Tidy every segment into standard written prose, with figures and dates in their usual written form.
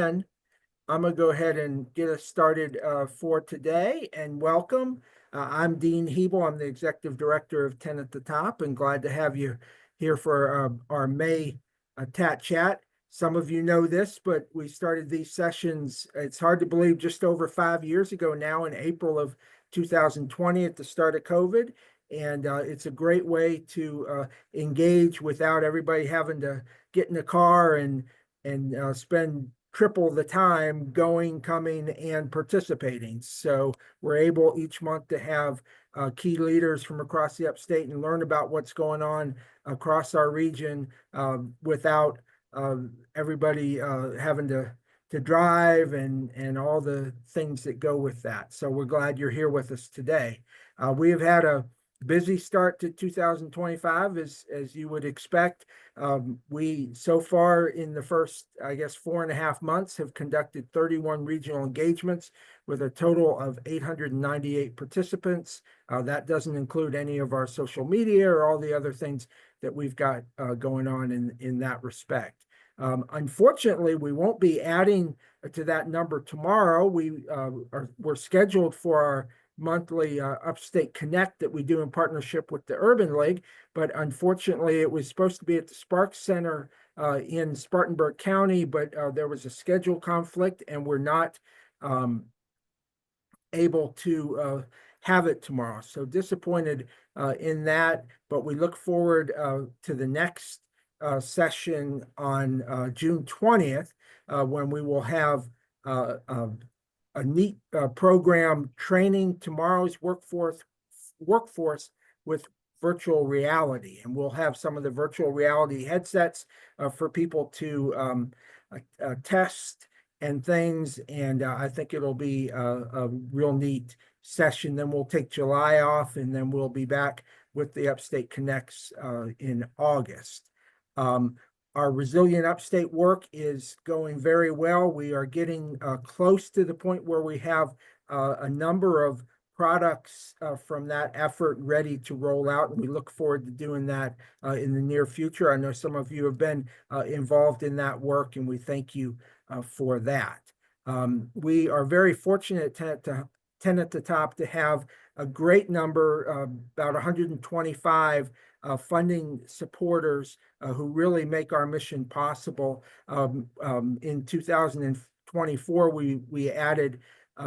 I'm going to go ahead and get us started for today, and welcome. I'm Dean Hebel. I'm the Executive Director of TATT at the Top, and glad to have you here for our May TATT Chat. Some of you know this, but we started these sessions, it's hard to believe, just over 5 years ago now, in April of 2020 at the start of COVID. And it's a great way to engage without everybody having to get in the car and spend triple the time going, coming, and participating. So we're able each month to have key leaders from across the upstate and learn about what's going on across our region without everybody having to drive and all the things that go with that. So we're glad you're here with us today. We have had a busy start to 2025, as you would expect. We, so far in the first, I guess, 4.5 months, have conducted 31 regional engagements with a total of 898 participants. That doesn't include any of our social media or all the other things that we've got going on in that respect. Unfortunately, we won't be adding to that number tomorrow. We're scheduled for our monthly Upstate Connect that we do in partnership with the Urban League, but unfortunately it was supposed to be at the Sparks Center in Spartanburg County, but there was a schedule conflict and we're not able to have it tomorrow. So disappointed in that, but we look forward to the next session on June 20th when we will have a neat program training tomorrow's workforce with virtual reality. And we'll have some of the virtual reality headsets for people to test and things. And I think it'll be a real neat session. Then we'll take July off, and then we'll be back with the Upstate Connects in August. Our Resilient Upstate work is going very well. We are getting close to the point where we have a number of products from that effort ready to roll out, and we look forward to doing that in the near future. I know some of you have been involved in that work, and we thank you for that. We are very fortunate TATT at the Top to have a great number, about 125 funding supporters who really make our mission possible. In 2024, we added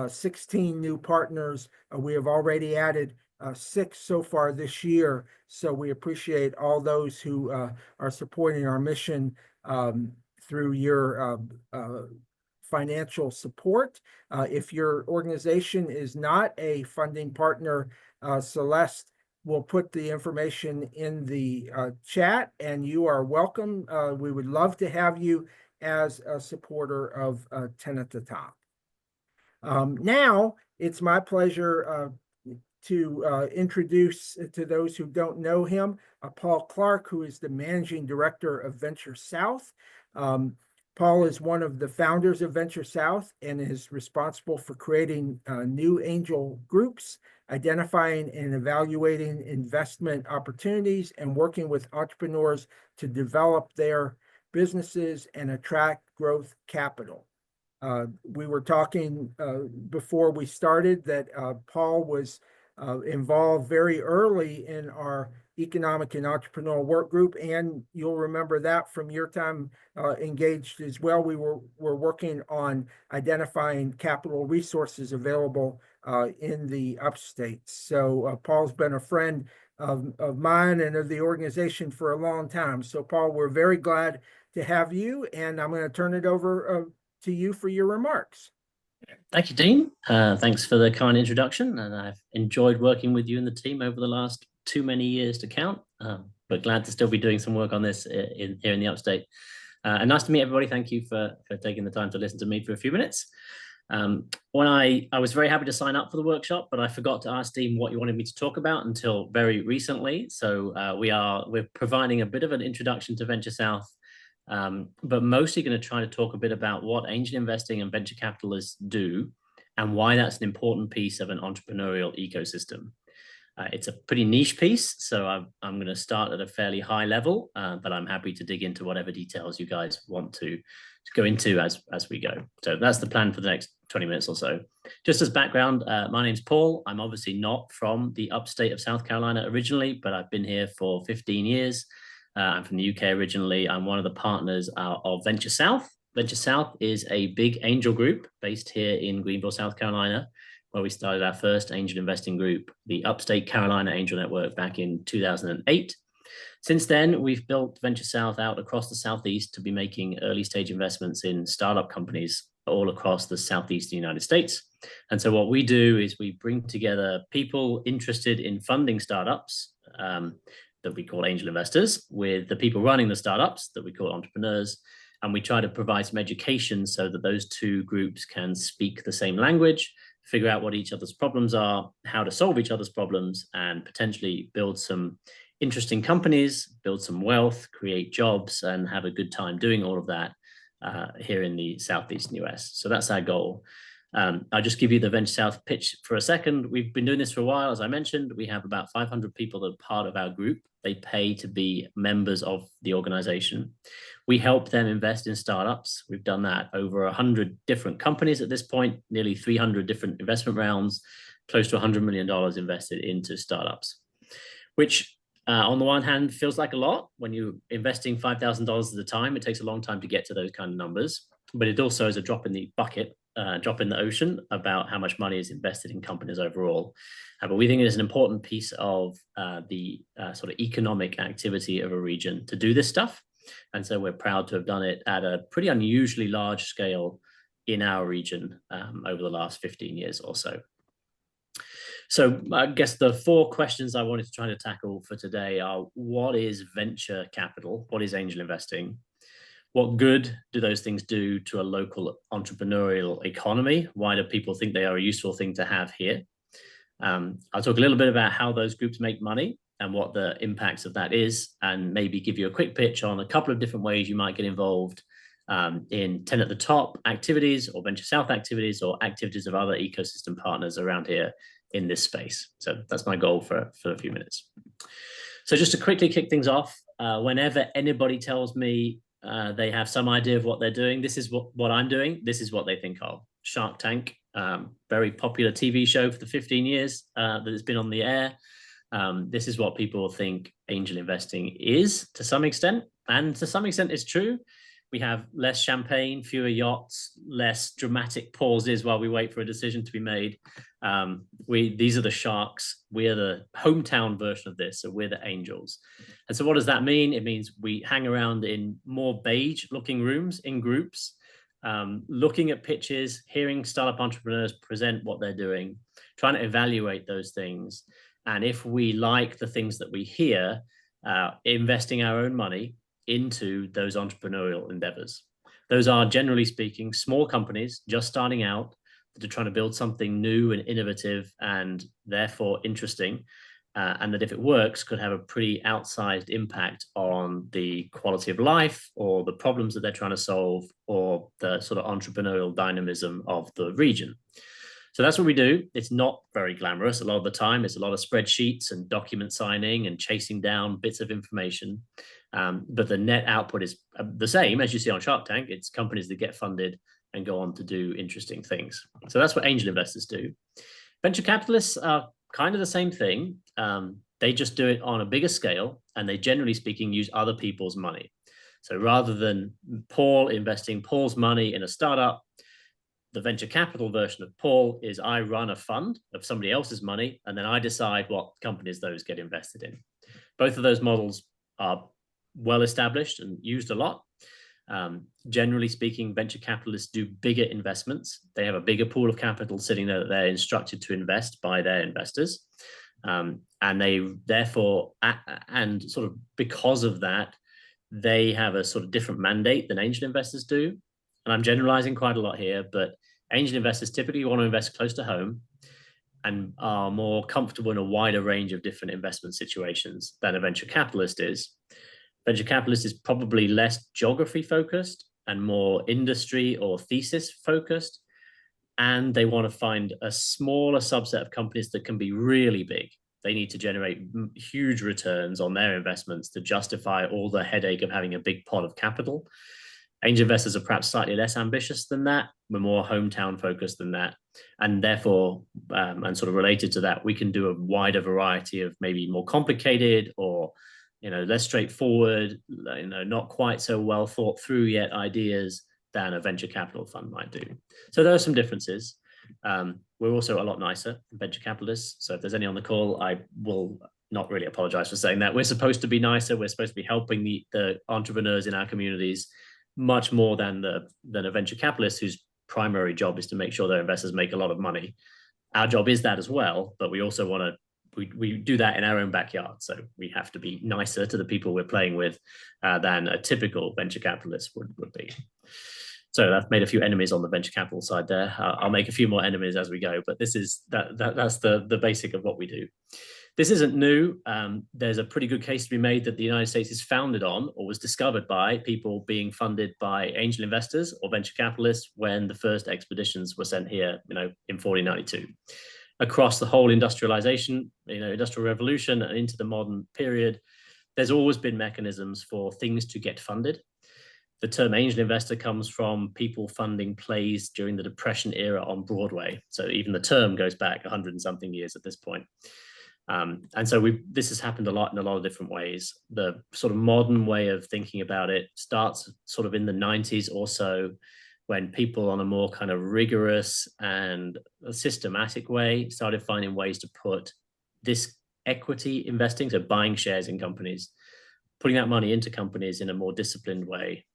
16 new partners. We have already added 6 so far this year. So we appreciate all those who are supporting our mission through your financial support. If your organization is not a funding partner, Celeste will put the information in the chat, and you are welcome. We would love to have you as a supporter of TATT at the Top. Now, it's my pleasure to introduce to those who don't know him, Paul Clark, who is the Managing Director of VentureSouth. Paul is one of the founders of VentureSouth and is responsible for creating new angel groups, identifying and evaluating investment opportunities, and working with entrepreneurs to develop their businesses and attract growth capital. We were talking before we started that Paul was involved very early in our economic and entrepreneurial work group, and you'll remember that from your time engaged as well. We were working on identifying capital resources available in the upstate. So Paul's been a friend of mine and of the organization for a long time. So Paul, we're very glad to have you, and I'm going to turn it over to you for your remarks. Thank you, Dean. Thanks for the kind introduction, and I've enjoyed working with you and the team over the last too many years to count, but glad to still be doing some work on this here in the upstate. And nice to meet everybody. Thank you for taking the time to listen to me for a few minutes. When I was very happy to sign up for the workshop, but I forgot to ask Dean what you wanted me to talk about until very recently. So we're providing a bit of an introduction to VentureSouth, but mostly going to try to talk a bit about what angel investing and venture capitalists do and why that's an important piece of an entrepreneurial ecosystem. It's a pretty niche piece, so I'm going to start at a fairly high level, but I'm happy to dig into whatever details you guys want to go into as we go. So that's the plan for the next 20 minutes or so. Just as background, my name's Paul. I'm obviously not from the upstate of South Carolina originally, but I've been here for 15 years. I'm from the UK originally. I'm one of the partners of VentureSouth. VentureSouth is a big angel group based here in Greenville, South Carolina, where we started our first angel investing group, the Upstate Carolina Angel Network, back in 2008. Since then, we've built VentureSouth out across the Southeast to be making early stage investments in startup companies all across the Southeastern United States. And so what we do is we bring together people interested in funding startups that we call angel investors with the people running the startups that we call entrepreneurs. And we try to provide some education so that those two groups can speak the same language, figure out what each other's problems are, how to solve each other's problems, and potentially build some interesting companies, build some wealth, create jobs, and have a good time doing all of that here in the Southeastern US. So that's our goal. I'll just give you the VentureSouth pitch for a second. We've been doing this for a while. As I mentioned, we have about 500 people that are part of our group. They pay to be members of the organization. We help them invest in startups. We've done that over 100 different companies at this point, nearly 300 different investment rounds, close to $100 million invested into startups, which on the one hand feels like a lot. When you're investing $5,000 at a time, it takes a long time to get to those kind of numbers, but it also is a drop in the bucket, drop in the ocean about how much money is invested in companies overall. But we think it is an important piece of the sort of economic activity of a region to do this stuff. And so we're proud to have done it at a pretty unusually large scale in our region over the last 15 years or so. So I guess the four questions I wanted to try to tackle for today are: what is venture capital? What is angel investing? What good do those things do to a local entrepreneurial economy? Why do people think they are a useful thing to have here? I'll talk a little bit about how those groups make money and what the impacts of that is, and maybe give you a quick pitch on a couple of different ways you might get involved in 10 at the top activities or VentureSouth activities or activities of other ecosystem partners around here in this space. So that's my goal for a few minutes. So just to quickly kick things off, whenever anybody tells me they have some idea of what they're doing, this is what I'm doing, this is what they think of. Shark Tank, very popular TV show for the 15 years that it's been on the air. This is what people think angel investing is to some extent, and to some extent it's true. We have less champagne, fewer yachts, less dramatic pauses while we wait for a decision to be made. These are the sharks. We are the hometown version of this, so we're the angels. And so what does that mean? It means we hang around in more beige-looking rooms in groups, looking at pitches, hearing startup entrepreneurs present what they're doing, trying to evaluate those things. And if we like the things that we hear, investing our own money into those entrepreneurial endeavors. Those are, generally speaking, small companies just starting out that are trying to build something new and innovative and therefore interesting, and that if it works could have a pretty outsized impact on the quality of life or the problems that they're trying to solve or the sort of entrepreneurial dynamism of the region. So that's what we do. It's not very glamorous. A lot of the time, it's a lot of spreadsheets and document signing and chasing down bits of information. But the net output is the same as you see on Shark Tank. It's companies that get funded and go on to do interesting things. So that's what angel investors do. Venture capitalists are kind of the same thing. They just do it on a bigger scale, and they, generally speaking, use other people's money. So rather than Paul investing Paul's money in a startup, the venture capital version of Paul is I run a fund of somebody else's money, and then I decide what companies those get invested in. Both of those models are well established and used a lot. Generally speaking, venture capitalists do bigger investments. They have a bigger pool of capital sitting there that they're instructed to invest by their investors. And they therefore, and sort of because of that, they have a sort of different mandate than angel investors do. And I'm generalizing quite a lot here, but angel investors typically want to invest close to home and are more comfortable in a wider range of different investment situations than a venture capitalist is. Venture capitalist is probably less geography focused and more industry or thesis focused. And they want to find a smaller subset of companies that can be really big. they need to generate huge returns on their investments to justify all the headache of having a big pot of capital. Angel investors are perhaps slightly less ambitious than that. We're more hometown focused than that. And therefore, and sort of related to that, we can do a wider variety of maybe more complicated or less straightforward, not quite so well thought through yet ideas than a venture capital fund might do. So there are some differences. We're also a lot nicer than venture capitalists. So if there's any on the call, I will not really apologize for saying that. We're supposed to be nicer. We're supposed to be helping the entrepreneurs in our communities much more than a venture capitalist whose primary job is to make sure their investors make a lot of money. Our job is that as well, but we also want to we do that in our own backyard. So we have to be nicer to the people we're playing with than a typical venture capitalist would be. So I've made a few enemies on the venture capital side there. I'll make a few more enemies as we go, but this is that's the basic of what we do. This isn't new. There's a pretty good case to be made that the United States is founded on or was discovered by people being funded by angel investors or venture capitalists when the first expeditions were sent here, in 1492. Across the whole industrialization, industrial revolution and into the modern period, there's always been mechanisms for things to get funded. The term angel investor comes from people funding plays during the Depression era on Broadway. So even the term goes back 100 and something years at this point. And so this has happened a lot in a lot of different ways. The sort of modern way of thinking about it starts sort of in the 90s or so, when people on a more kind of rigorous and systematic way started finding ways to put this equity investing, so buying shares in companies, putting that money into companies in a more disciplined way.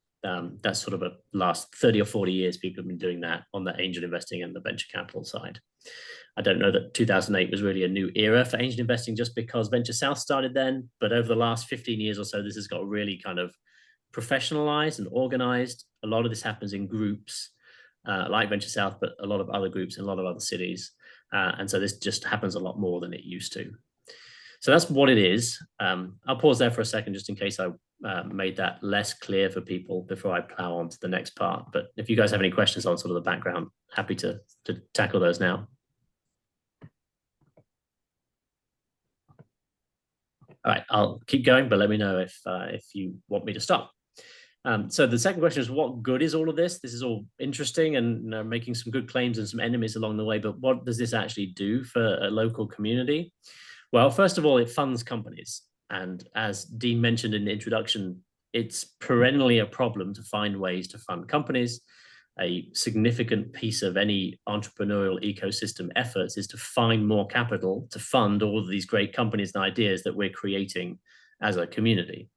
That's sort of a last 30 or 40 years, people have been doing that on the angel investing and the venture capital side. I don't know that 2008 was really a new era for angel investing just because VentureSouth started then, but over the last 15 years or so, this has got really kind of professionalized and organized. A lot of this happens in groups like VentureSouth, but a lot of other groups in a lot of other cities. And so this just happens a lot more than it used to. So that's what it is. I'll pause there for a second just in case I made that less clear for people before I plow on to the next part. But if you guys have any questions on sort of the background, happy to tackle those now. All right, I'll keep going, but let me know if you want me to stop. So the second question is, what good is all of this? This is all interesting and making some good claims and some enemies along the way, but what does this actually do for a local community? Well, first of all, it funds companies. And as Dean mentioned in the introduction, it's perennially a problem to find ways to fund companies. A significant piece of any entrepreneurial ecosystem efforts is to find more capital to fund all of these great companies and ideas that we're creating as a community.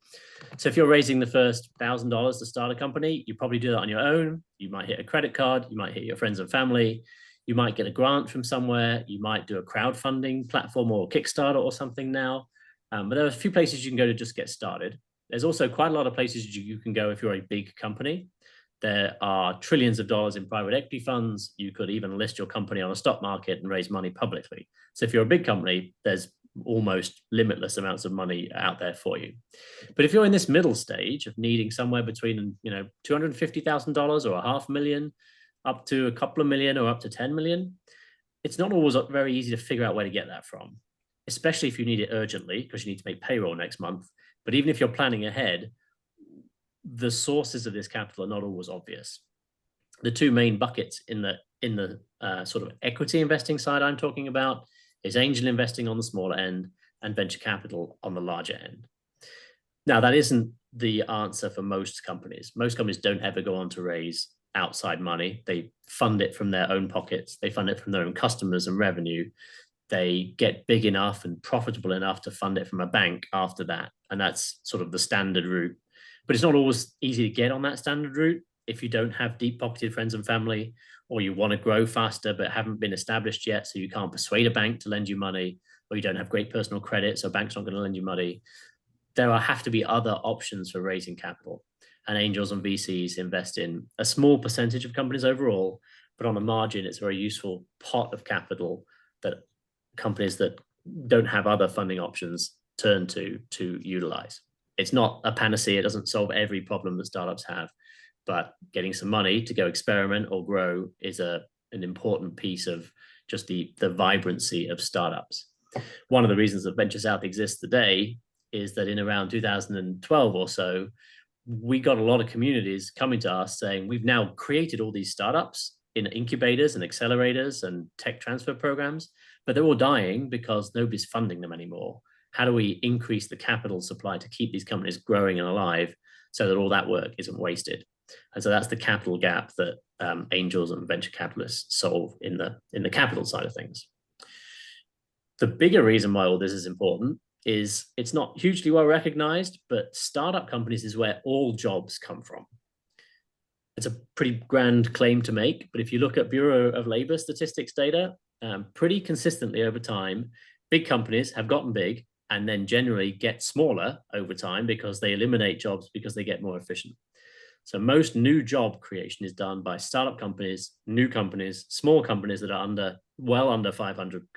So if you're raising the first $1,000 to start a company, you probably do that on your own. You might hit a credit card, you might hit your friends and family, you might get a grant from somewhere, you might do a crowdfunding platform or Kickstarter or something now. But there are a few places you can go to just get started. There's also quite a lot of places you can go if you're a big company. There are trillions of dollars in private equity funds. You could even list your company on a stock market and raise money publicly. So if you're a big company, there's almost limitless amounts of money out there for you. But if you're in this middle stage of needing somewhere between $250,000 or $500,000 up to a couple of million or up to 10 million, it's not always very easy to figure out where to get that from, especially if you need it urgently because you need to make payroll next month. But even if you're planning ahead, the sources of this capital are not always obvious. The two main buckets in the sort of equity investing side I'm talking about is angel investing on the smaller end and venture capital on the larger end. Now, that isn't the answer for most companies. Most companies don't ever go on to raise outside money. They fund it from their own pockets. They fund it from their own customers and revenue. They get big enough and profitable enough to fund it from a bank after that. And that's sort of the standard route. But it's not always easy to get on that standard route if you don't have deep-pocketed friends and family, or you want to grow faster but haven't been established yet, so you can't persuade a bank to lend you money, or you don't have great personal credit, so banks aren't going to lend you money. There have to be other options for raising capital. And angels and VCs invest in a small percentage of companies overall, but on the margin, it's a very useful pot of capital that companies that don't have other funding options turn to utilize. It's not a panacea. It doesn't solve every problem that startups have, but getting some money to go experiment or grow is an important piece of just the vibrancy of startups. One of the reasons that VentureSouth exists today is that in around 2012 or so, we got a lot of communities coming to us saying, we've now created all these startups in incubators and accelerators and tech transfer programs, but they're all dying because nobody's funding them anymore. How do we increase the capital supply to keep these companies growing and alive so that all that work isn't wasted? And so that's the capital gap that angels and venture capitalists solve in the capital side of things. The bigger reason why all this is important is it's not hugely well recognized, but startup companies is where all jobs come from. It's a pretty grand claim to make, but if you look at Bureau of Labor statistics data, pretty consistently over time, big companies have gotten big and then generally get smaller over time because they eliminate jobs because they get more efficient. So most new job creation is done by startup companies, new companies, small companies that are well under 500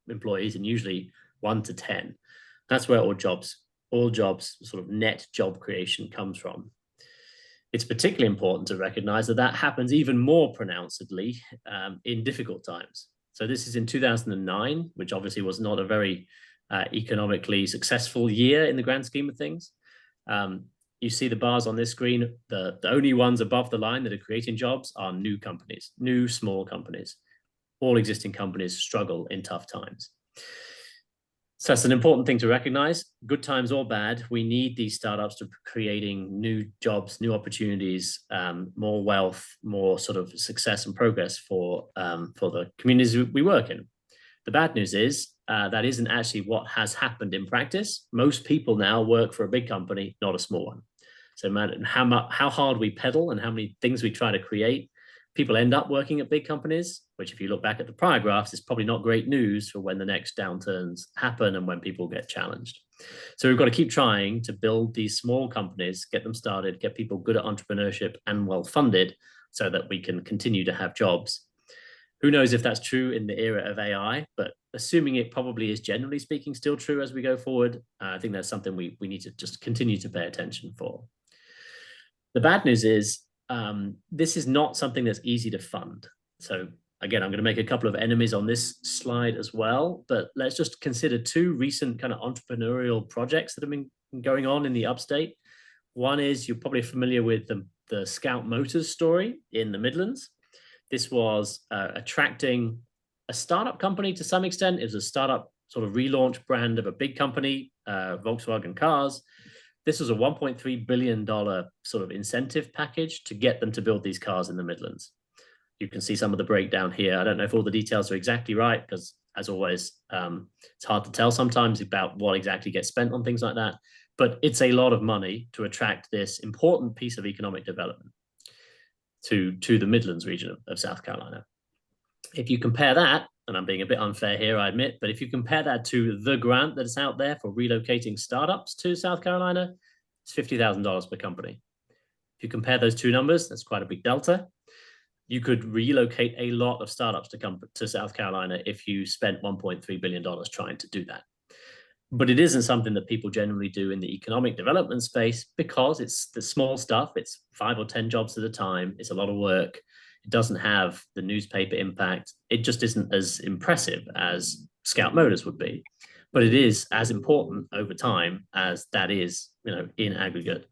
employees, and usually 1 to 10. That's where all jobs, sort of net job creation comes from. It's particularly important to recognize that that happens even more pronouncedly in difficult times. So this is in 2009, which obviously was not a very economically successful year in the grand scheme of things. You see the bars on this screen, the only ones above the line that are creating jobs are new companies, new small companies. All existing companies struggle in tough times. So that's an important thing to recognize. Good times or bad, we need these startups to creating new jobs, new opportunities, more wealth, more sort of success and progress for the communities we work in. The bad news is that isn't actually what has happened in practice. Most people now work for a big company, not a small one. So no matter how hard we pedal and how many things we try to create, people end up working at big companies, which if you look back at the prior graphs, is probably not great news for when the next downturns happen and when people get challenged. So we've got to keep trying to build these small companies, get them started, get people good at entrepreneurship and well-funded so that we can continue to have jobs. Who knows if that's true in the era of AI, but assuming it probably is generally speaking still true as we go forward, I think that's something we need to just continue to pay attention for. The bad news is this is not something that's easy to fund. So again, I'm going to make a couple of enemies on this slide as well, but let's just consider two recent kind of entrepreneurial projects that have been going on in the upstate. One is, you're probably familiar with the Scout Motors story in the Midlands. This was attracting a startup company to some extent. It was a startup sort of relaunch brand of a big company, Volkswagen Cars. This was a $1.3 billion sort of incentive package to get them to build these cars in the Midlands. You can see some of the breakdown here. I don't know if all the details are exactly right, because as always, it's hard to tell sometimes about what exactly gets spent on things like that. But it's a lot of money to attract this important piece of economic development to the Midlands region of South Carolina. If you compare that, and I'm being a bit unfair here, I admit, but if you compare that to the grant that's out there for relocating startups to South Carolina, it's $50,000 per company. If you compare those two numbers, that's quite a big delta. You could relocate a lot of startups to come to South Carolina if you spent $1.3 billion trying to do that. But it isn't something that people generally do in the economic development space because it's the small stuff. It's 5 or 10 jobs at a time. It's a lot of work. It doesn't have the newspaper impact. It just isn't as impressive as Scout Motors would be. But it is as important over time as that is, in aggregate.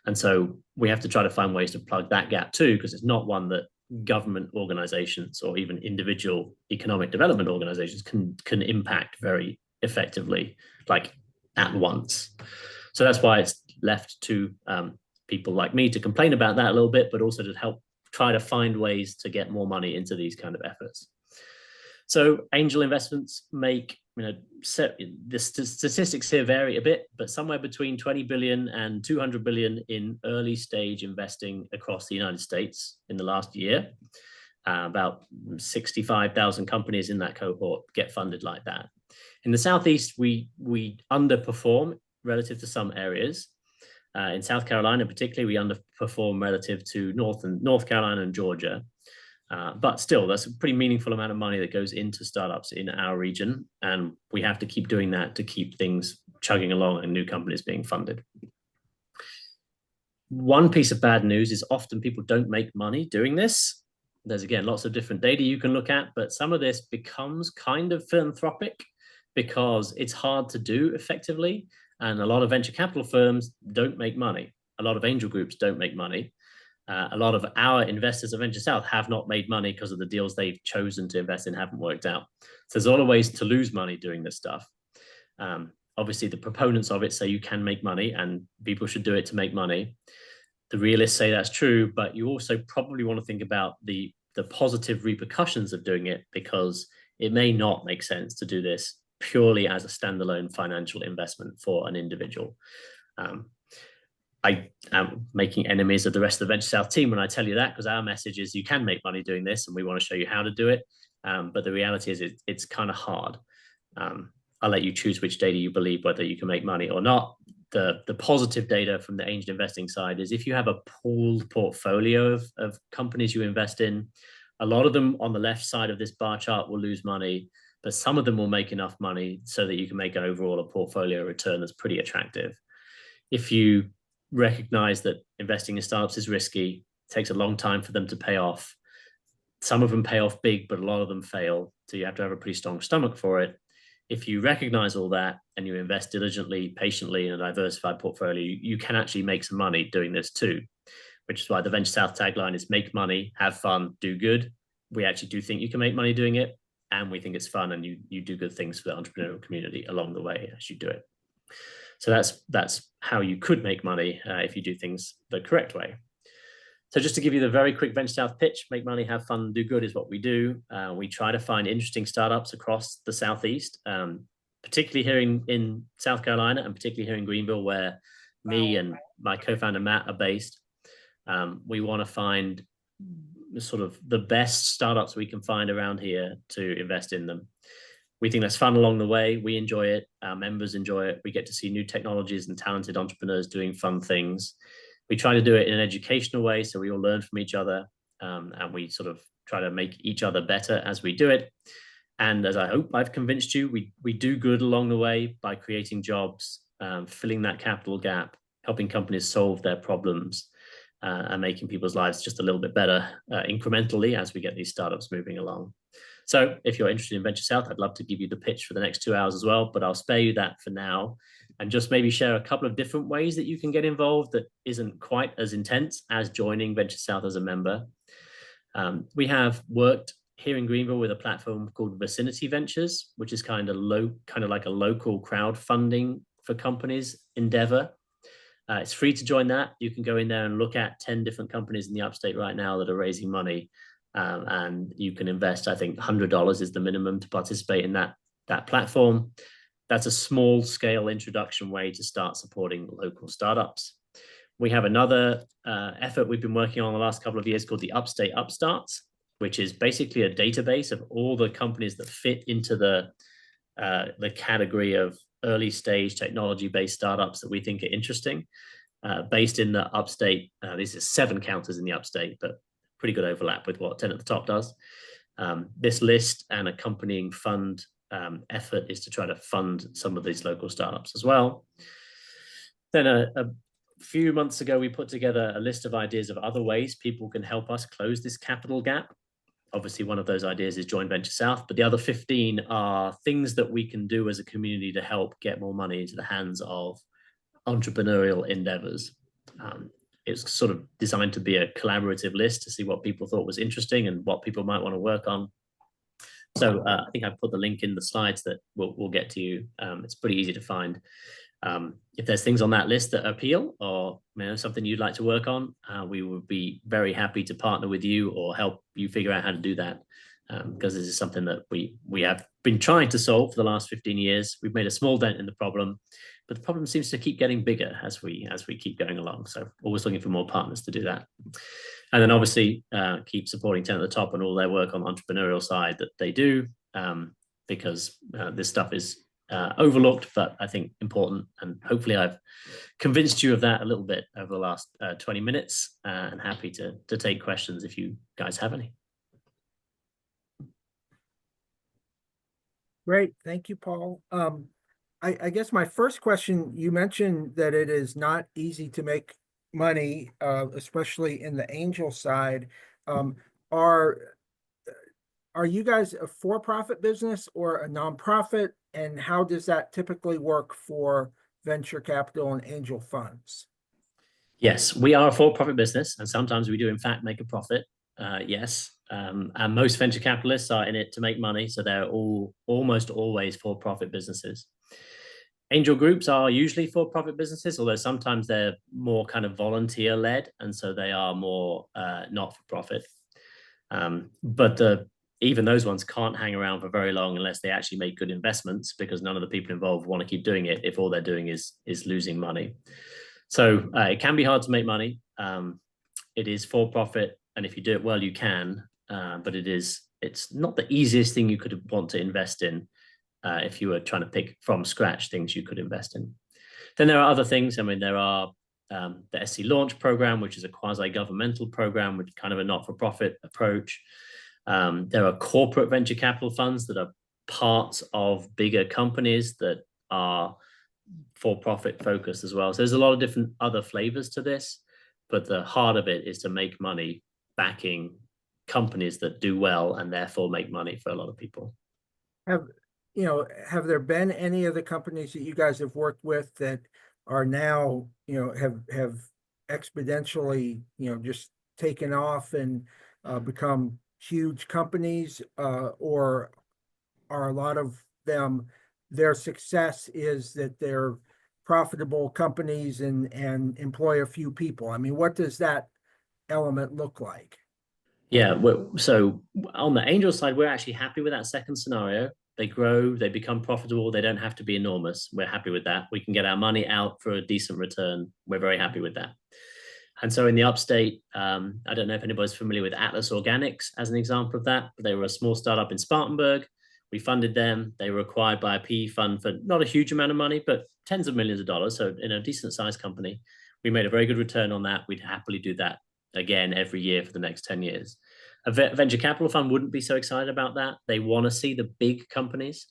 And so we have to try to find ways to plug that gap too, because it's not one that government organizations or even individual economic development organizations can impact very effectively, like at once. So that's why it's left to people like me to complain about that a little bit, but also to help try to find ways to get more money into these kind of efforts. So angel investments make, the statistics here vary a bit, but somewhere between 20 billion and 200 billion in early stage investing across the United States in the last year. About 65,000 companies in that cohort get funded like that. In the Southeast, we underperform relative to some areas. In South Carolina, particularly, we underperform relative to North Carolina and Georgia. But still, that's a pretty meaningful amount of money that goes into startups in our region. And we have to keep doing that to keep things chugging along and new companies being funded. One piece of bad news is often people don't make money doing this. There's, again, lots of different data you can look at, but some of this becomes kind of philanthropic. because it's hard to do effectively. And a lot of venture capital firms don't make money. A lot of angel groups don't make money. A lot of our investors at VentureSouth have not made money because of the deals they've chosen to invest in haven't worked out. So there's a lot of ways to lose money doing this stuff. Obviously, the proponents of it say you can make money and people should do it to make money. The realists say that's true, but you also probably want to think about the positive repercussions of doing it, because it may not make sense to do this purely as a standalone financial investment for an individual. I am making enemies of the rest of the VentureSouth team when I tell you that, because our message is you can make money doing this and we want to show you how to do it. But the reality is it's kind of hard. I'll let you choose which data you believe, whether you can make money or not. The positive data from the angel investing side is if you have a pooled portfolio of companies you invest in, a lot of them on the left side of this bar chart will lose money, but some of them will make enough money so that you can make overall a portfolio return that's pretty attractive. If you recognize that investing in startups is risky, it takes a long time for them to pay off. Some of them pay off big, but a lot of them fail. So you have to have a pretty strong stomach for it. If you recognize all that and you invest diligently, patiently in a diversified portfolio, you can actually make some money doing this too, which is why the VentureSouth tagline is make money, have fun, do good. We actually do think you can make money doing it, and we think it's fun, and you do good things for the entrepreneurial community along the way as you do it. So that's how you could make money if you do things the correct way. So just to give you the very quick VentureSouth pitch, make money, have fun, do good is what we do. We try to find interesting startups across the Southeast, particularly here in South Carolina, and particularly here in Greenville, where me and my co-founder Matt are based. We want to find sort of the best startups we can find around here to invest in them. We think that's fun along the way. We enjoy it. Our members enjoy it. We get to see new technologies and talented entrepreneurs doing fun things. We try to do it in an educational way, so we all learn from each other, and we sort of try to make each other better as we do it. And as I hope I've convinced you, we do good along the way by creating jobs, filling that capital gap, helping companies solve their problems, and making people's lives just a little bit better incrementally as we get these startups moving along. So if you're interested in VentureSouth, I'd love to give you the pitch for the next 2 hours as well, but I'll spare you that for now and just maybe share a couple of different ways that you can get involved that isn't quite as intense as joining VentureSouth as a member. We have worked here in Greenville with a platform called Vicinity Ventures, which is kind of like a local crowdfunding for companies endeavor. It's free to join that. You can go in there and look at 10 different companies in the upstate right now that are raising money. And you can invest, I think $100 is the minimum to participate in that platform. That's a small scale introduction way to start supporting local startups. We have another effort we've been working on the last couple of years called the Upstate Upstarts, which is basically a database of all the companies that fit into the category of early stage technology-based startups that we think are interesting, based in the upstate. These are 7 counters in the upstate, but pretty good overlap with what 10 at the top does. This list and accompanying fund effort is to try to fund some of these local startups as well. Then a few months ago, we put together a list of ideas of other ways people can help us close this capital gap. Obviously, one of those ideas is join VentureSouth, but the other 15 are things that we can do as a community to help get more money into the hands of entrepreneurial endeavors. It's sort of designed to be a collaborative list to see what people thought was interesting and what people might want to work on. So I think I put the link in the slides that we'll get to you. It's pretty easy to find. If there's things on that list that appeal or something you'd like to work on, we would be very happy to partner with you or help you figure out how to do that. Because this is something that we have been trying to solve for the last 15 years. We've made a small dent in the problem, but the problem seems to keep getting bigger as we keep going along. So always looking for more partners to do that. And then obviously keep supporting 10 at the top and all their work on the entrepreneurial side that they do, because this stuff is overlooked, but I think important. And hopefully I've convinced you of that a little bit over the last 20 minutes, and happy to take questions if you guys have any. Great. Thank you, Paul. I guess my first question, you mentioned that it is not easy to make money, especially in the angel side. are you guys a for-profit business or a nonprofit? And how does that typically work for venture capital and angel funds? Yes, we are a for-profit business, and sometimes we do, in fact, make a profit. Yes, and most venture capitalists are in it to make money, so they're all almost always for-profit businesses. Angel groups are usually for-profit businesses, although sometimes they're more kind of volunteer-led, and so they are more not-for-profit. But even those ones can't hang around for very long unless they actually make good investments, because none of the people involved want to keep doing it if all they're doing is losing money. So it can be hard to make money. It is for profit, and if you do it well, you can. But it's not the easiest thing you could want to invest in if you were trying to pick from scratch things you could invest in. Then there are other things. I mean, there are the SC Launch program, which is a quasi-governmental program, which is kind of a not-for-profit approach. There are corporate venture capital funds that are parts of bigger companies that are for-profit focused as well. So there's a lot of different other flavors to this, but the heart of it is to make money backing companies that do well and therefore make money for a lot of people. Have there been any of the companies that you guys have worked with that are now, have exponentially, just taken off and become huge companies, or are a lot of them, their success is that they're profitable companies and employ a few people? I mean, what does that element look like? Yeah, so on the angel side, we're actually happy with that second scenario. They grow, they become profitable, they don't have to be enormous. We're happy with that. We can get our money out for a decent return. We're very happy with that. And so in the upstate, I don't know if anybody's familiar with Atlas Organics as an example of that, but they were a small startup in Spartanburg. We funded them. They were acquired by a PE fund for not a huge amount of money, but tens of millions of dollars. So in a decent sized company, we made a very good return on that. We'd happily do that again every year for the next 10 years. A venture capital fund wouldn't be so excited about that. They want to see the big companies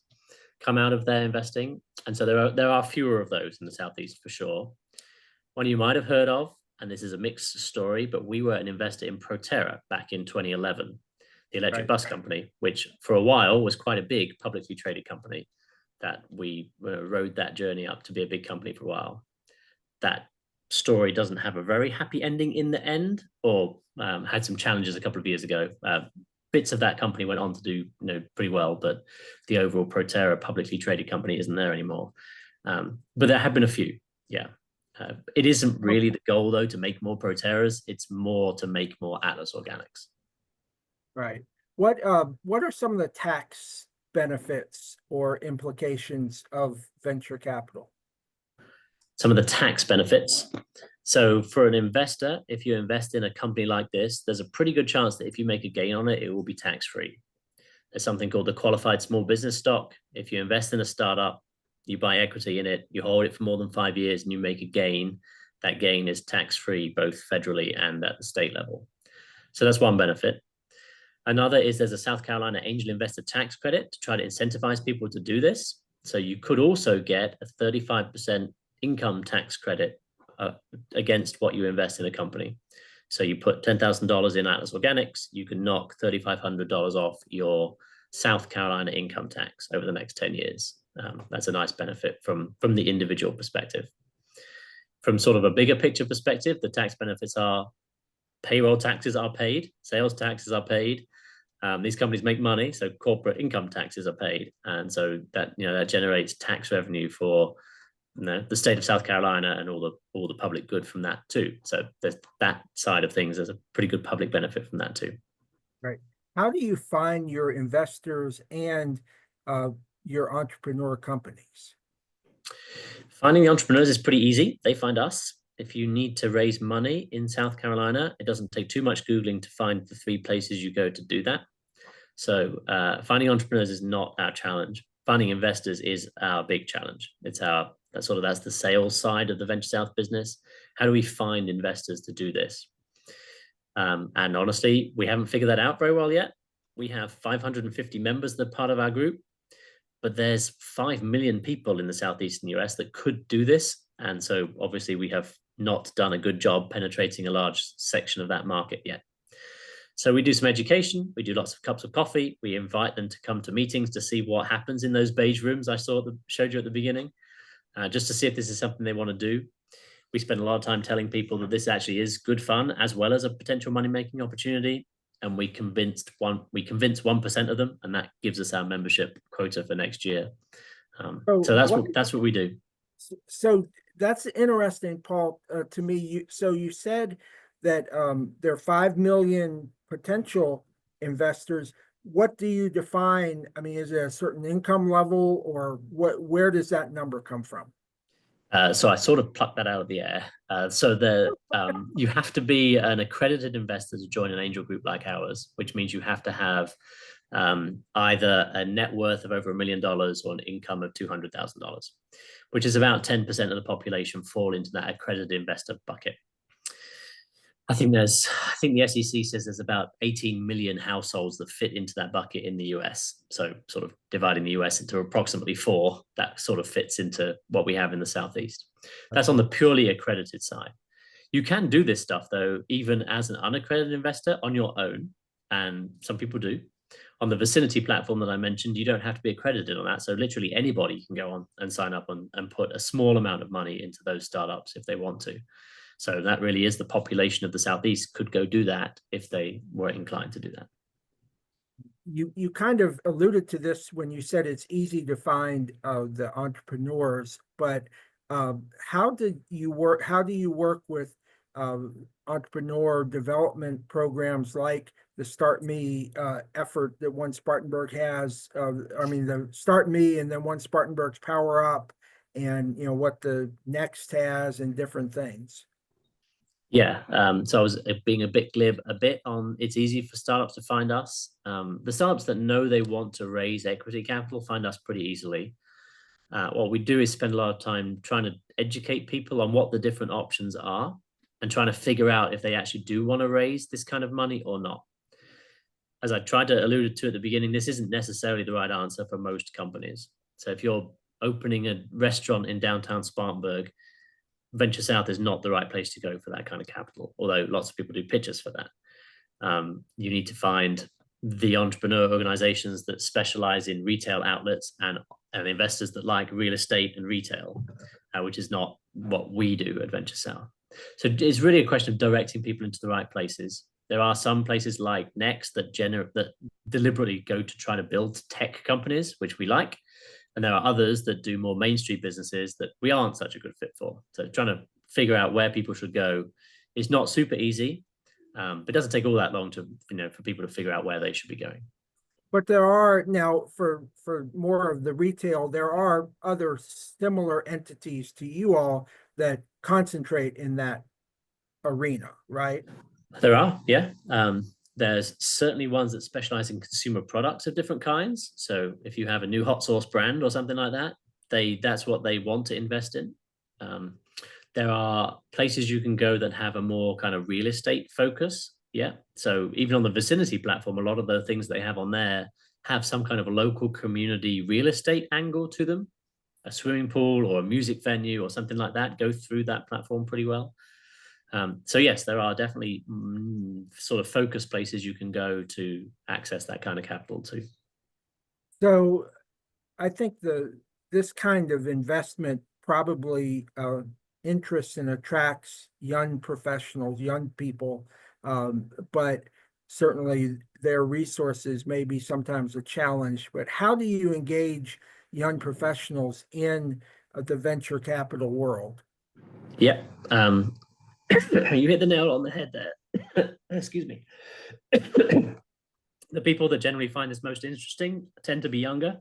come out of their investing. And so there are fewer of those in the Southeast for sure. One you might have heard of, and this is a mixed story, but we were an investor in Proterra back in 2011, the electric bus company, which for a while was quite a big publicly traded company that we rode that journey up to be a big company for a while. That story doesn't have a very happy ending in the end, or had some challenges a couple of years ago. Bits of that company went on to do pretty well, but the overall Proterra publicly traded company isn't there anymore. But there have been a few, yeah. It isn't really the goal, though, to make more Proterras. It's more to make more Atlas Organics. Right. What are some of the tax benefits or implications of venture capital? Some of the tax benefits. So for an investor, if you invest in a company like this, there's a pretty good chance that if you make a gain on it, it will be tax-free. There's something called the qualified small business stock. If you invest in a startup, you buy equity in it, you hold it for more than 5 years, and you make a gain, that gain is tax-free both federally and at the state level. So that's one benefit. Another is there's a South Carolina angel investor tax credit to try to incentivize people to do this. So you could also get a 35% income tax credit against what you invest in a company. So you put $10,000 in Atlas Organics, you can knock $3,500 off your South Carolina income tax over the next 10 years. That's a nice benefit from the individual perspective. From sort of a bigger picture perspective, the tax benefits are payroll taxes are paid, sales taxes are paid. These companies make money, so corporate income taxes are paid, and so that that generates tax revenue for the state of South Carolina and all the public good from that too. So there's that side of things. There's a pretty good public benefit from that too. Right. How do you find your investors and your entrepreneur companies? Finding the entrepreneurs is pretty easy. They find us. If you need to raise money in South Carolina, it doesn't take too much Googling to find the 3 places you go to do that. So finding entrepreneurs is not our challenge. Finding investors is our big challenge. That's the sales side of the VentureSouth business. How do we find investors to do this? And honestly, we haven't figured that out very well yet. We have 550 members that are part of our group, but there's 5 million people in the southeastern US that could do this. And so obviously we have not done a good job penetrating a large section of that market yet. So we do some education, we do lots of cups of coffee, we invite them to come to meetings to see what happens in those beige rooms I showed you at the beginning, just to see if this is something they want to do. We spend a lot of time telling people that this actually is good fun as well as a potential money-making opportunity. And we convince 1% of them, and that gives us our membership quota for next year. So that's what we do. So that's interesting, Paul, to me. So you said that there are 5 million potential investors. What do you define? I mean, is it a certain income level, or where does that number come from? So I sort of plucked that out of the air. You have to be an accredited investor to join an angel group like ours, which means you have to have either a net worth of over $1 million or an income of $200,000, which is about 10% of the population fall into that accredited investor bucket. I think the SEC says there's about 18 million households that fit into that bucket in the US. So sort of dividing the US into approximately 4, that sort of fits into what we have in the Southeast. That's on the purely accredited side. You can do this stuff, though, even as an unaccredited investor on your own, and some people do. On the Vicinity platform that I mentioned, you don't have to be accredited on that. So literally anybody can go on and sign up and put a small amount of money into those startups if they want to. So that really is the population of the Southeast could go do that if they were inclined to do that. You kind of alluded to this when you said it's easy to find the entrepreneurs, but how do you work with entrepreneur development programs like the Start Me effort that One Spartanburg has? I mean, the Start Me and then One Spartanburg's Power Up, and what the Next has and different things. Yeah, so I was being a bit glib on it's easy for startups to find us. The startups that know they want to raise equity capital find us pretty easily. What we do is spend a lot of time trying to educate people on what the different options are and trying to figure out if they actually do want to raise this kind of money or not. As I tried to allude to at the beginning, this isn't necessarily the right answer for most companies. So if you're opening a restaurant in downtown Spartanburg, VentureSouth is not the right place to go for that kind of capital, although lots of people do pitches for that. You need to find the entrepreneur organizations that specialize in retail outlets and investors that like real estate and retail, which is not what we do at VentureSouth. So it's really a question of directing people into the right places. There are some places like Next that deliberately go to try to build tech companies, which we like. And there are others that do more Main Street businesses that we aren't such a good fit for. So trying to figure out where people should go is not super easy, but it doesn't take all that long to, for people to figure out where they should be going. But there are now, for more of the retail, there are other similar entities to you all that concentrate in that arena, right? There are, yeah. There's certainly ones that specialize in consumer products of different kinds. So if you have a new hot sauce brand or something like that, that's what they want to invest in. There are places you can go that have a more kind of real estate focus. Yeah. So even on the Vicinity platform, a lot of the things they have on there have some kind of a local community real estate angle to them. A swimming pool or a music venue or something like that go through that platform pretty well. So yes, there are definitely sort of focus places you can go to access that kind of capital too. So I think this kind of investment probably interests and attracts young professionals, young people, but certainly their resources may be sometimes a challenge. But how do you engage young professionals in the venture capital world? Yeah. You hit the nail on the head there. Excuse me. The people that generally find this most interesting tend to be younger.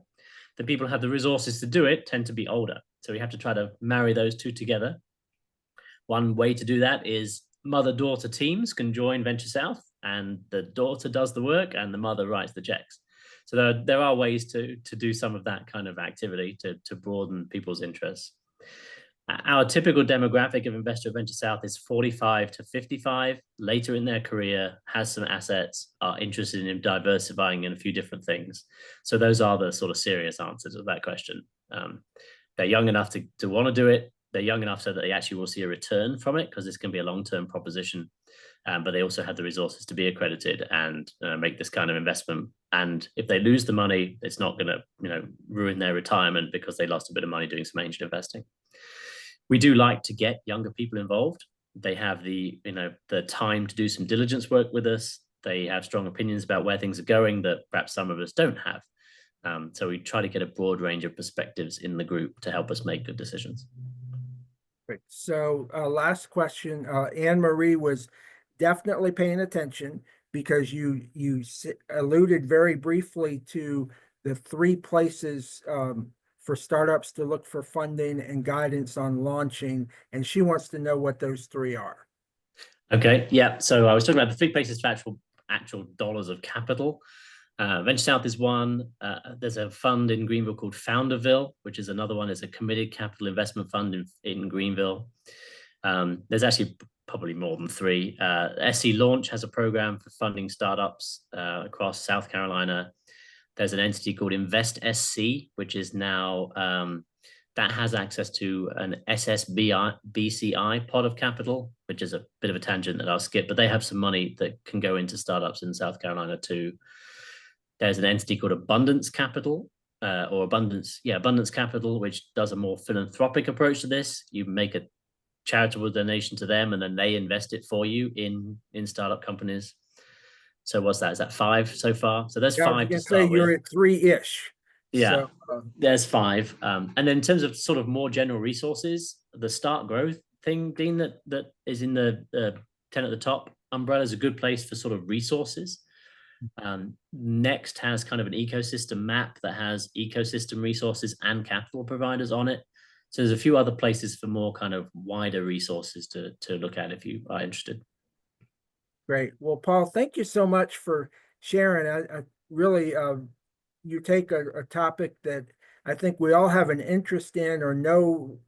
The people who have the resources to do it tend to be older. So we have to try to marry those two together. One way to do that is mother-daughter teams can join VentureSouth, and the daughter does the work and the mother writes the checks. So there are ways to do some of that kind of activity to broaden people's interests. Our typical demographic of investor at VentureSouth is 45 to 55, later in their career, has some assets, are interested in diversifying in a few different things. So those are the sort of serious answers of that question. They're young enough to want to do it. They're young enough so that they actually will see a return from it, because this can be a long-term proposition. but they also have the resources to be accredited and make this kind of investment. And if they lose the money, it's not going to ruin their retirement because they lost a bit of money doing some angel investing. We do like to get younger people involved. They have the time to do some diligence work with us. They have strong opinions about where things are going that perhaps some of us don't have. So we try to get a broad range of perspectives in the group to help us make good decisions. Great. So last question, Anne Marie was definitely paying attention because you alluded very briefly to the 3 places for startups to look for funding and guidance on launching, and she wants to know what those 3 are. Okay, yeah. So I was talking about the 3 places for actual dollars of capital. VentureSouth is one. There's a fund in Greenville called Founderville, which is another one. It's a committed capital investment fund in Greenville. There's actually probably more than 3. SC Launch has a program for funding startups across South Carolina. There's an entity called Invest SC, which is now that has access to an BCI pot of capital, which is a bit of a tangent that I'll skip, but they have some money that can go into startups in South Carolina too. There's an entity called Abundance Capital, Abundance Capital, which does a more philanthropic approach to this. You make a charitable donation to them, and then they invest it for you in startup companies. So what's that? Is that 5 so far? So there's 5 to start with. You're at 3-ish. Yeah, so, there's 5. And then in terms of sort of more general resources, the Start Growth thing, Dean, that is in the 10 at the top umbrella is a good place for sort of resources. Next has kind of an ecosystem map that has ecosystem resources and capital providers on it. So there's a few other places for more kind of wider resources to look at if you are interested. Great. Well, Paul, thank you so much for sharing. I really, you take a topic that I think we all have an interest in or know,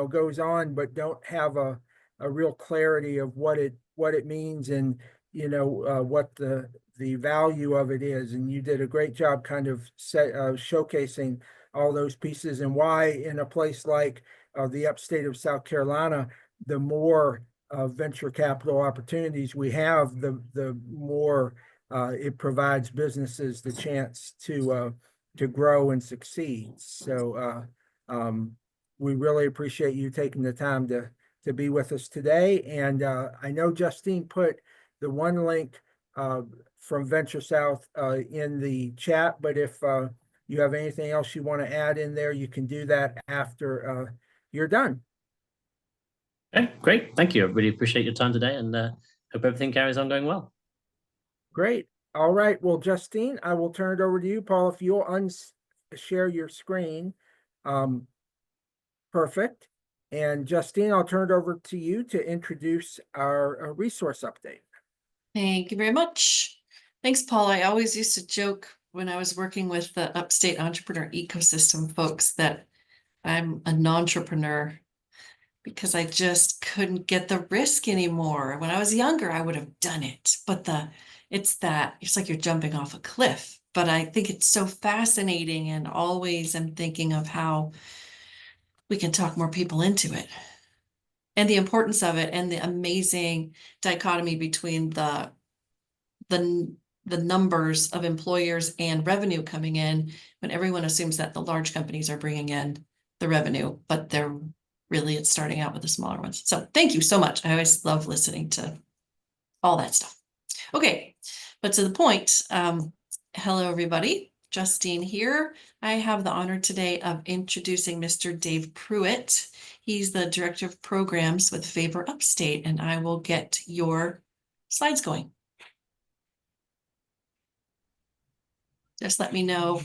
goes on, but don't have a real clarity of what it means and, what the value of it is. And you did a great job kind of showcasing all those pieces and why in a place like the upstate of South Carolina, the more venture capital opportunities we have, the more it provides businesses the chance to grow and succeed. So we really appreciate you taking the time to be with us today. And I know Justine put the one link from VentureSouth in the chat, but if you have anything else you want to add in there, you can do that after you're done. Okay, great. Thank you. I really appreciate your time today and hope everything carries on going well. Great. All right. Well, Justine, I will turn it over to you. Paul, if you'll share your screen. Perfect. And Justine, I'll turn it over to you to introduce our resource update. Thank you very much. Thanks, Paul. I always used to joke when I was working with the Upstate Entrepreneur Ecosystem folks that I'm a non-entrepreneur because I just couldn't get the risk anymore. When I was younger, I would have done it, but it's like you're jumping off a cliff. But I think it's so fascinating, and always I'm thinking of how we can talk more people into it and the importance of it and the amazing dichotomy between the numbers of employers and revenue coming in when everyone assumes that the large companies are bringing in the revenue, but it's starting out with the smaller ones. So thank you so much. I always love listening to all that stuff. Okay, but to the point, hello, everybody. Justine here. I have the honor today of introducing Mr. Dave Pruett. He's the Director of Programs with FAVOR Upstate, and I will get your slides going. Just let me know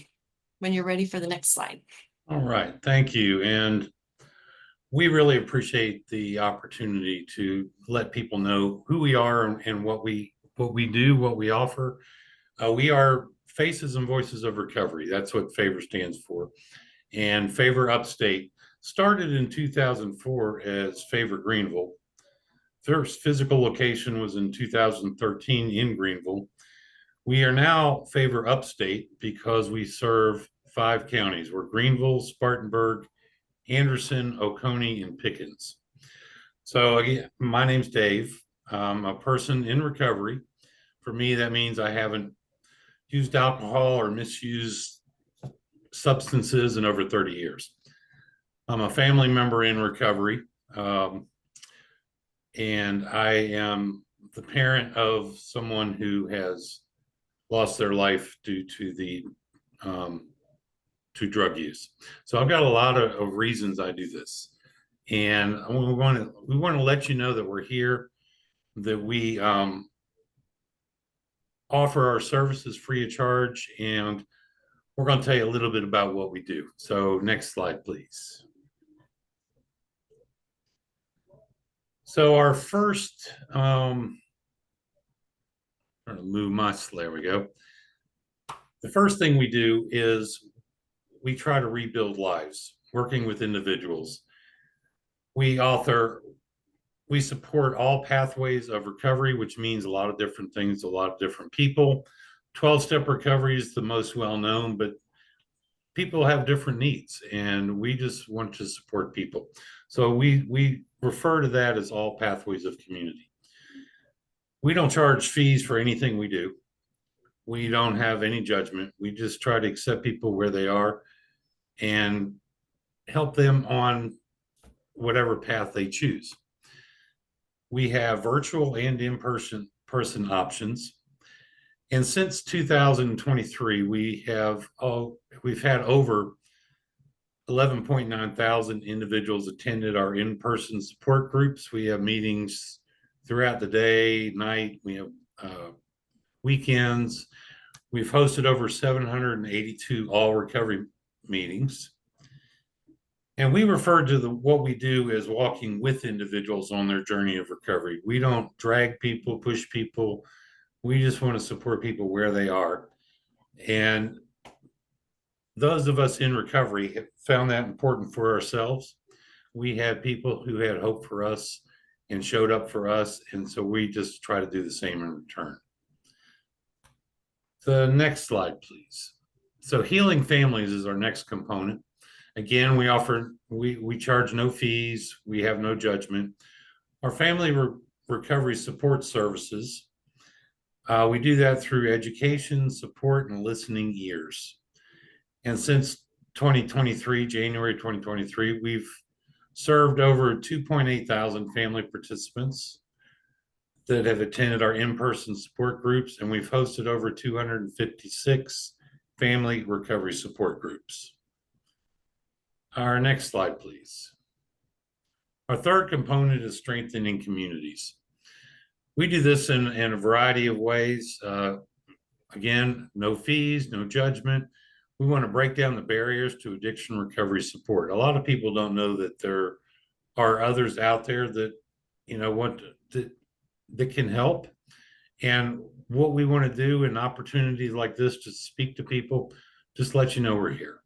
when you're ready for the next slide. All right, thank you. And we really appreciate the opportunity to let people know who we are and what we do, what we offer. We are Faces and Voices of Recovery. That's what FAVOR stands for. And FAVOR Upstate started in 2004 as FAVOR Greenville. First physical location was in 2013 in Greenville. We are now FAVOR Upstate because we serve 5 counties. We're Greenville, Spartanburg, Anderson, Oconee, and Pickens. So again, my name's Dave. a person in recovery. For me, that means I haven't used alcohol or misused substances in over 30 years. I'm a family member in recovery, and I am the parent of someone who has lost their life due to to drug use. So I've got a lot of reasons I do this, and we want to let you know that we're here, that we offer our services free of charge, and we're going to tell you a little bit about what we do. So next slide, please. So our first, trying to move my, there we go. The first thing we do is we try to rebuild lives, working with individuals. We support all pathways of recovery, which means a lot of different things, a lot of different people. 12-step recovery is the most well-known, but people have different needs, and we just want to support people. So we refer to that as all pathways of community. We don't charge fees for anything we do. We don't have any judgment. We just try to accept people where they are and help them on whatever path they choose. We have virtual and in-person options. And since 2023, we've had over 11.9 thousand individuals attended our in-person support groups. We have meetings throughout the day, night. We have weekends. We've hosted over 782 all recovery meetings. And we refer to what we do as walking with individuals on their journey of recovery. We don't drag people, push people. We just want to support people where they are. And those of us in recovery have found that important for ourselves. We had people who had hope for us and showed up for us. And so we just try to do the same in return. The next slide, please. So healing families is our next component. Again, we charge no fees. We have no judgment. Our family recovery support services, we do that through education, support, and listening ears. And since 2023, January 2023, we've served over 2.8 thousand family participants that have attended our in-person support groups, and we've hosted over 256 family recovery support groups. Our next slide, please. Our third component is strengthening communities. We do this in a variety of ways. Again, no fees, no judgment. We want to break down the barriers to addiction recovery support. A lot of people don't know that there are others out there that, that can help. And what we want to do in opportunities like this to speak to people, just let you know we're here.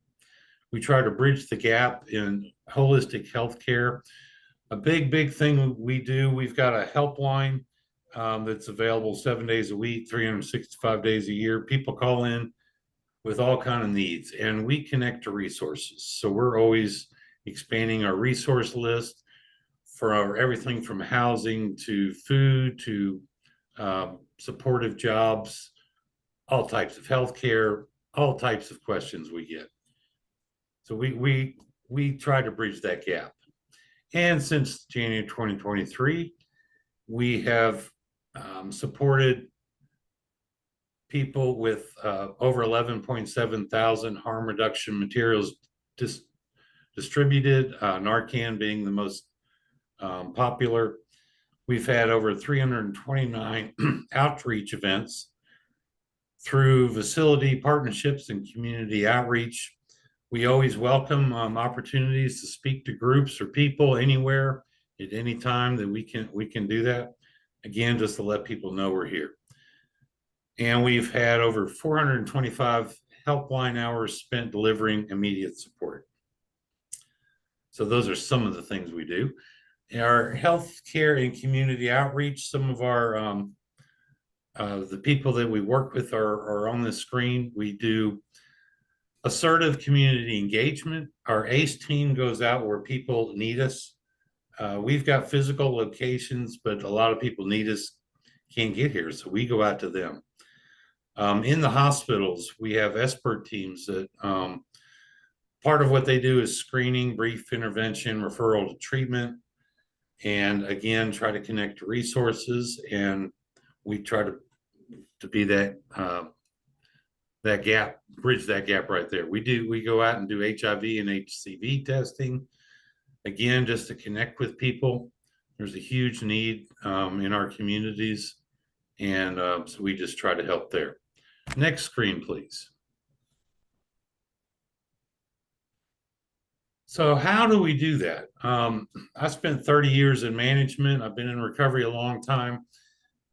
We try to bridge the gap in holistic healthcare. A big thing we do, we've got a helpline that's available 7 days a week, 365 days a year. People call in with all kinds of needs, and we connect to resources. So we're always expanding our resource list for everything from housing to food to supportive jobs, all types of healthcare, all types of questions we get. So we try to bridge that gap. And since January 2023, we have supported people with over 11.7 thousand harm reduction materials distributed, Narcan being the most popular. We've had over 329 outreach events through facility partnerships and community outreach. We always welcome opportunities to speak to groups or people anywhere at any time that we can do that. Again, just to let people know we're here. And we've had over 425 helpline hours spent delivering immediate support. So those are some of the things we do. Our healthcare and community outreach, some of our the people that we work with are on the screen. We do assertive community engagement. Our ACE team goes out where people need us. We've got physical locations, but a lot of people need us, can't get here, so we go out to them. In the hospitals, we have expert teams that part of what they do is screening, brief intervention, referral to treatment, and again, try to connect to resources. And we try to be that that gap, bridge that gap right there. We go out and do HIV and HCV testing, again, just to connect with people. There's a huge need in our communities, and so we just try to help there. Next screen, please. So how do we do that? I spent 30 years in management. I've been in recovery a long time.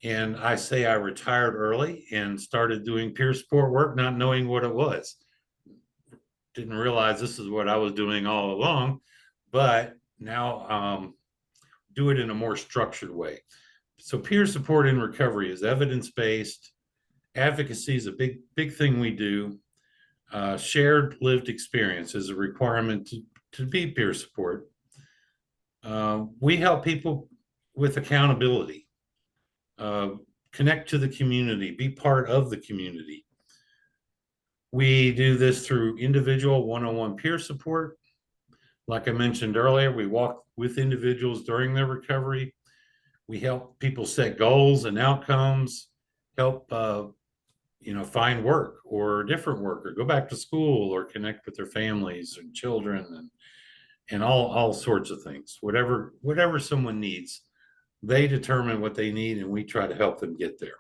And I say I retired early and started doing peer support work, not knowing what it was. Didn't realize this is what I was doing all along, but now do it in a more structured way. So peer support in recovery is evidence-based. Advocacy is a big thing we do. Shared lived experience is a requirement to be peer support. We help people with accountability. Connect to the community, be part of the community. We do this through individual one-on-one peer support. Like I mentioned earlier, we walk with individuals during their recovery. We help people set goals and outcomes, help find work or different work, or go back to school, or connect with their families and children, and all sorts of things. Whatever someone needs, they determine what they need, and we try to help them get there.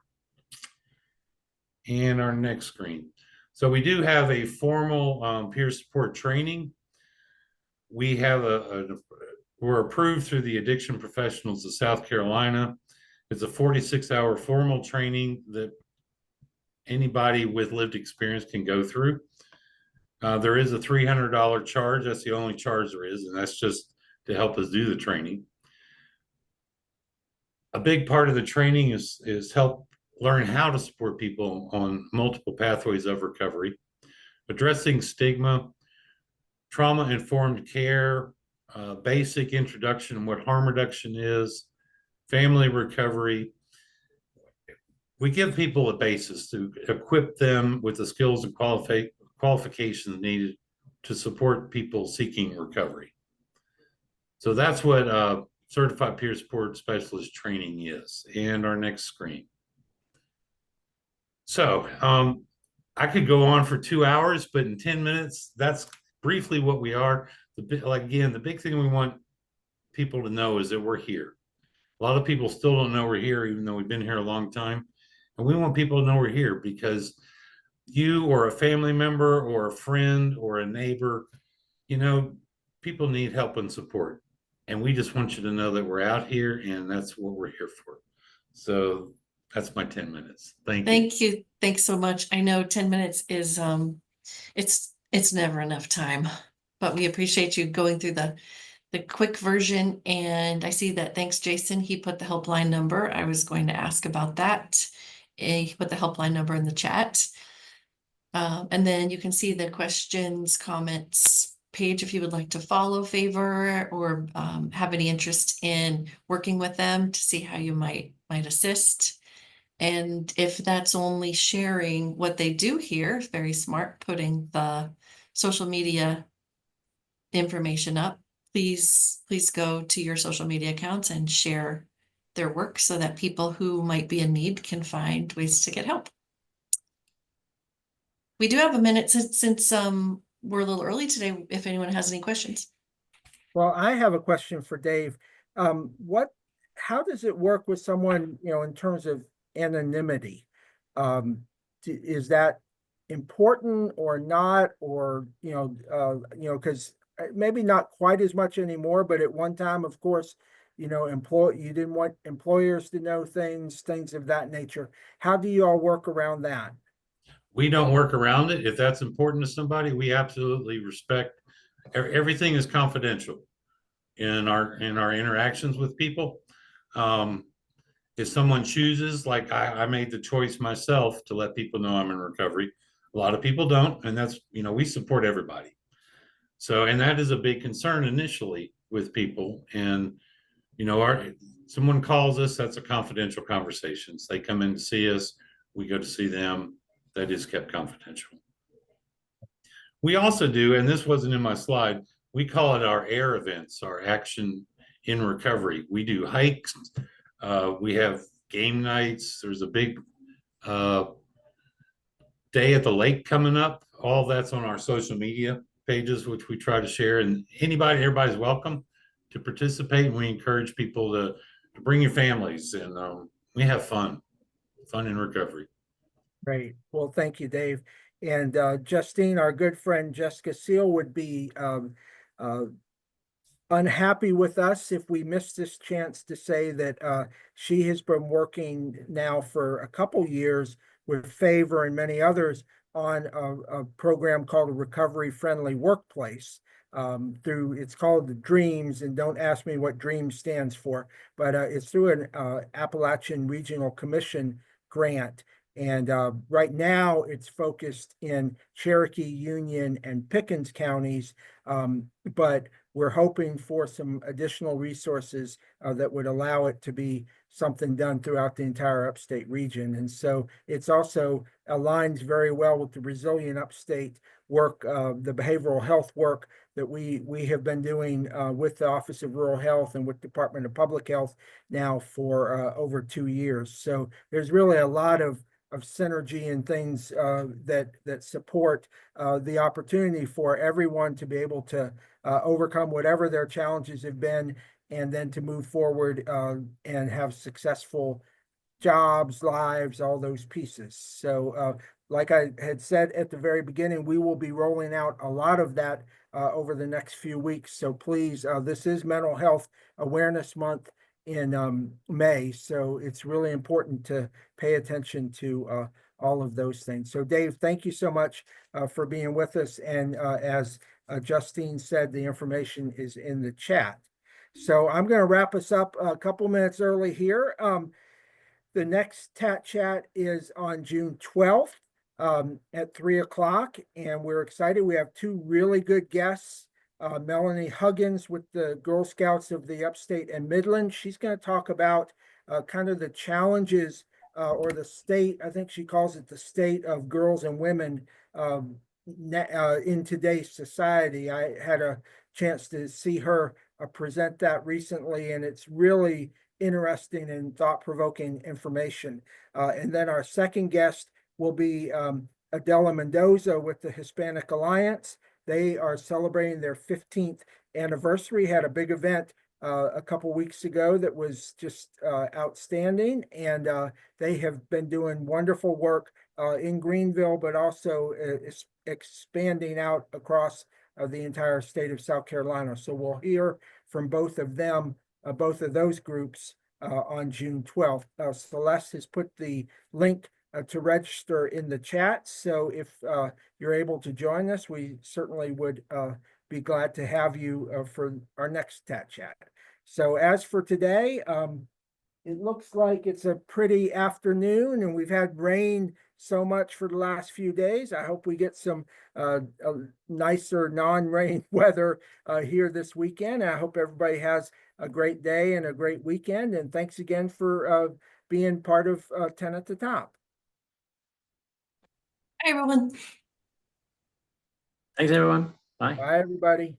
And our next screen. So we do have a formal peer support training. We have we're approved through the Addiction Professionals of South Carolina. It's a 46-hour formal training that anybody with lived experience can go through. There is a $300 charge. That's the only charge there is, and that's just to help us do the training. A big part of the training is help learn how to support people on multiple pathways of recovery, addressing stigma, trauma-informed care, basic introduction of what harm reduction is, family recovery. We give people a basis to equip them with the skills and qualifications needed to support people seeking recovery. So that's what Certified Peer Support Specialist training is. And our next screen. So I could go on for 2 hours, but in 10 minutes, that's briefly what we are. The big thing we want people to know is that we're here. A lot of people still don't know we're here, even though we've been here a long time. And we want people to know we're here because you or a family member or a friend or a neighbor, people need help and support. And we just want you to know that we're out here, and that's what we're here for. So that's my 10 minutes. Thank you. Thank you. Thanks so much. I know 10 minutes is, it's never enough time, but we appreciate you going through the quick version. And I see that. Thanks, Jason. He put the helpline number. I was going to ask about that. He put the helpline number in the chat. And then you can see the questions, comments page if you would like to follow FAVOR or have any interest in working with them to see how you might assist. And if that's only sharing what they do here, very smart, putting the social media information up, please go to your social media accounts and share their work so that people who might be in need can find ways to get help. We do have a minute since we're a little early today, if anyone has any questions. Well, I have a question for Dave. How does it work with someone, in terms of anonymity? Is that important or not? Or, because maybe not quite as much anymore, but at one time, of course, you didn't want employers to know things of that nature. How do you all work around that? We don't work around it. If that's important to somebody, we absolutely respect. Everything is confidential in our interactions with people. If someone chooses, like I made the choice myself to let people know I'm in recovery. A lot of people don't, and that's, we support everybody. So, and that is a big concern initially with people. And you know, someone calls us, that's a confidential conversation. They come in to see us, we go to see them. That is kept confidential. We also do, and this wasn't in my slide, we call it our AIR events, our action in recovery. We do hikes, we have game nights. There's a big day at the lake coming up. All that's on our social media pages, which we try to share. And everybody's welcome to participate. We encourage people to bring your families, and we have fun in recovery. Great. Well, thank you, Dave. And Justine, our good friend Jessica Seal, would be unhappy with us if we missed this chance to say that she has been working now for a couple years with FAVOR and many others on a program called a Recovery Friendly Workplace. It's called the DREAMS, and don't ask me what DREAMS stands for, but it's through an Appalachian Regional Commission grant. And right now it's focused in Cherokee, Union, and Pickens counties, but we're hoping for some additional resources that would allow it to be something done throughout the entire upstate region. And so it's also aligns very well with the Resilient Upstate work, the behavioral health work that we have been doing with the Office of Rural Health and with Department of Public Health now for over 2 years. So there's really a lot of synergy and things that support the opportunity for everyone to be able to overcome whatever their challenges have been, and then to move forward and have successful jobs, lives, all those pieces. So like I had said at the very beginning, we will be rolling out a lot of that over the next few weeks. So please, this is Mental Health Awareness Month in May. So it's really important to pay attention to all of those things. So Dave, thank you so much for being with us. And as Justine said, the information is in the chat. So I'm going to wrap us up a couple minutes early here. The next TATT Chat is on June 12th at 3 o'clock, and we're excited. We have 2 really good guests. Melanie Huggins with the Girl Scouts of the Upstate and Midland. She's going to talk about kind of the challenges or the state, I think she calls it the state of girls and women in today's society. I had a chance to see her present that recently, and it's really interesting and thought-provoking information. And then our second guest will be Adela Mendoza with the Hispanic Alliance. They are celebrating their 15th anniversary, had a big event a couple weeks ago that was just outstanding. And they have been doing wonderful work in Greenville, but also expanding out across the entire state of South Carolina. So we'll hear from both of them, both of those groups on June 12th. Celeste has put the link to register in the chat. So if you're able to join us, we certainly would be glad to have you for our next TATT Chat. So as for today, it looks like it's a pretty afternoon, and we've had rain so much for the last few days. I hope we get some nicer non-rain weather here this weekend. I hope everybody has a great day and a great weekend. And thanks again for being part of 10 at the Top. Hi, everyone. Thanks, everyone. Bye. Bye, everybody.